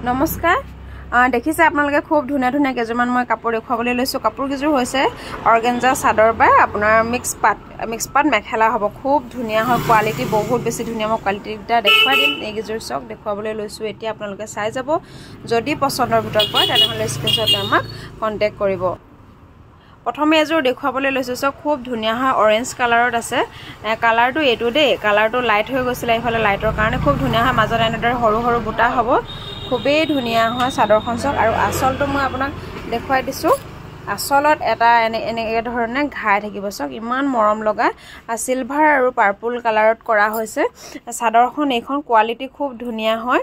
নমস্কাৰ দেখিছে আপোনালোকে খুব ধুনীয়া ধুনীয়া কেজমান মই কাপোৰ দেখুৱাবলৈ লৈছো কাপোৰ কিজোৰ হৈছে অৰ্গেঞ্জা চাদৰ বা আপোনাৰ মিক্স পাট মেখেলা হ'ব খুব ধুনীয়া হয় কোৱালিটি বহুত বেছি ধুনীয়া মই কোৱালিটিটা দেখুৱাই দিম এই কিজোৰ চক দেখুৱাবলৈ লৈছো এতিয়া আপোনালোকে চাই যাব যদি পছন্দৰ ভিতৰত পৰে তেনেহলে স্ক্ৰিনশ্বট আমাক কন্টাক্ট কৰিব প্ৰথমে এজোৰ দেখুৱাবলৈ লৈছো সব খুব ধুনীয়া হয় অৰেঞ্জ কালাৰত আছে কালাৰটো এটো দে কালাৰটো লাইট হৈ গৈছিল এইফালে লাইটৰ কাৰণে খুব ধুনীয়া হয় মাজত এনেদৰে সৰু সৰু বুটা হ'ব খুবেই ধুনীয়া হয় চাদৰখন চক আৰু আঁচলটো মই আপোনাক দেখুৱাই দিছো আঁচলত এটা এনে ধৰণে ঘাই থাকিব চক ইমান মৰম লগা সিলভাৰ আৰু পাৰ্পল কালাৰত কৰা হৈছে চাদৰখন এইখন কোৱালিটি খুব ধুনীয়া হয়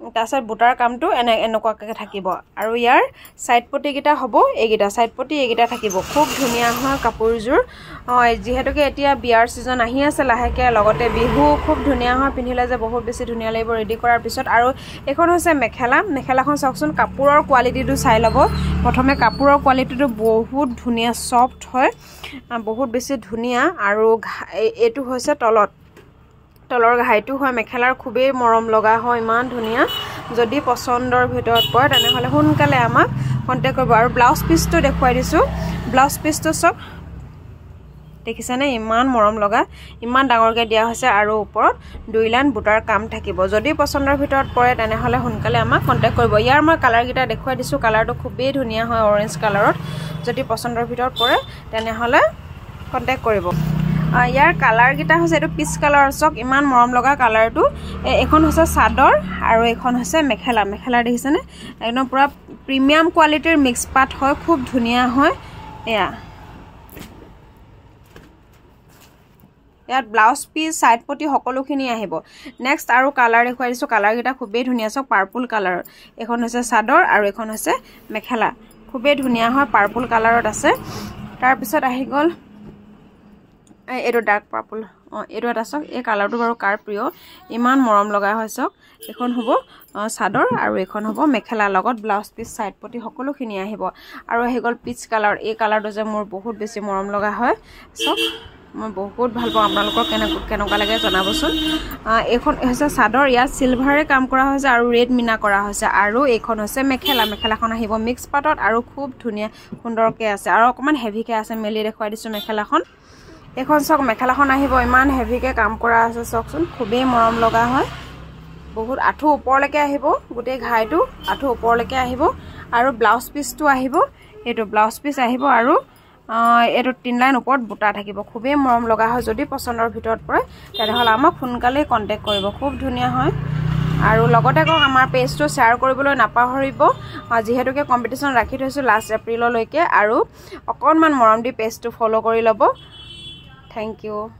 তাছত বুটাৰ কামটো এনেকুৱাকৈ থাকিব আৰু ইয়াৰ সাইড পটি গিটা হ'ব এইগিটা সাইড পটি এইগিটা থাকিব খুব ধুনীয়া হয় কাপোৰজোৰ যেহেতুকে এতিয়া বিয়াৰ সিজন আহি আছে লাহেকে লগতে বিহু খুব ধুনীয়া হয় পিন্ধিলে যে বহুত বেছি ধুনীয়া লাগিব ৰেডি কৰাৰ পিছত আৰু এখন হৈছে মেখেলাখন চাওকচোন কাপোৰৰ কোৱালিটিটো চাই ল'ব প্ৰথমে কাপোৰৰ কোৱালিটিটো বহুত ধুনীয়া সফট হয় বহুত বেছি ধুনীয়া আৰু এটো হৈছে তলৰ ঘাইটো হয় মেখেলাৰ খুবেই মৰম লগা হয় ইমান ধুনীয়া যদি পছন্দৰ ভিতৰত পৰে তেনেহলে সোনকালে আমাক কন্টাক্ট কৰিব আৰু ব্লাউজ পিচটো দেখুৱাই দিছো ব্লাউজ পিচটো সব দেখিছানে ইমান মৰম লগা ইমান ডাঙৰকৈ দিয়া হৈছে আৰু ওপৰত দুই লাইন বুটাৰ কাম থাকিব যদি পছন্দৰ ভিতৰত পৰে তেনেহলে সোনকালে আমাক কন্টাক্ট কৰিব ইয়াৰ মই কালাৰ গিটা দেখুৱাই দিছো কালাৰটো খুবেই ধুনীয়া হয় অৰেঞ্জ কালাৰত যদি পছন্দৰ ভিতৰত পৰে তেনেহলে কন্টাক্ট কৰিব ইয়াৰ কালাৰ গিটা হৈছে এটো পিচ কালাৰ চক ইমান মৰম লগা কালাৰটো এখন হৈছে চাদৰ আৰু এখন হৈছে মেখেলা দেখিছেনে একদম পুৰা প্ৰিমিয়াম কোৱালিটিৰ মিক্স পাট হয় খুব ধুনীয়া হয় ইয়াত ব্লাউজ পিস সাইড পটি সকলোখিনি আহিব নেক্সট আৰু কালাৰ দেখুৱাই দিছো কালাৰ গিটা খুবেই ধুনীয়া চক পাৰ্পল কালাৰৰ এখন হৈছে চাদৰ আৰু এখন হৈছে মেখেলা খুবেই ধুনীয়া হয় পাৰ্পল কালাৰত আছে তাৰ পিছত আহি গল এটো ডাৰ্ক পাৰ্পল এটো এটা চক এই কালাৰটো বাৰু কাৰ প্ৰিয় ইমান মৰম লগা হয় চক এখন হ'ব চাদৰ আৰু এখন হ'ব মেখেলা লগত ব্লাউজ পিস সাইড পটি সকলোখিনি আহিব আৰু আহি গল পিচ কালাৰ এই কালাৰটো যে মোৰ বহুত বেছি মৰম লগা হয় চক মই বহুত ভাল পাওঁ আপোনালোকৰ কেনেকুৱা লাগে জনাবচোন এখন হৈছে চাদৰ ইয়াত সিলভাৰে কাম কৰা হৈছে আৰু ৰেড মিনা কৰা হৈছে আৰু এইখন হৈছে মেখেলাখন আহিব মিক্স পাটত আৰু খুব ধুনীয়া সুন্দৰকে আছে আৰু অকমান হেভিকে আছে মেলি দেখুৱাই দিছো মেখেলাখন এখন চক মেখেলাখন আহিব ইমান হেভিকে কাম কৰা আছে চকচোন খুবেই মৰম লগা হয় বহুত আঠু ওপৰলৈকে আহিব গোটেই ঘাইটো আঠু ওপৰলৈকে আহিব আৰু ব্লাউজ পিসটো আহিব এটো ব্লাউজ পিস আহিব আৰু এটো তিন লাইন ওপৰত বুটা থাকিব খুবেই মৰম লগা হয় যদি পছন্দৰ ভিতৰত পৰে তেনেহলে আমাক সোনকালে কন্টাক্ট কৰিব খুব ধুনীয়া হয় আৰু লগতে কক আমাৰ পেজটো শেয়াৰ কৰিবলৈ নাপাহৰিব যেহেতুকে কম্পিটিশন ৰাখি থৈছো লাষ্ট এপ্ৰিললৈকে আৰু অকনমান মৰম দি পেজটো ফলো কৰি লব Thank you.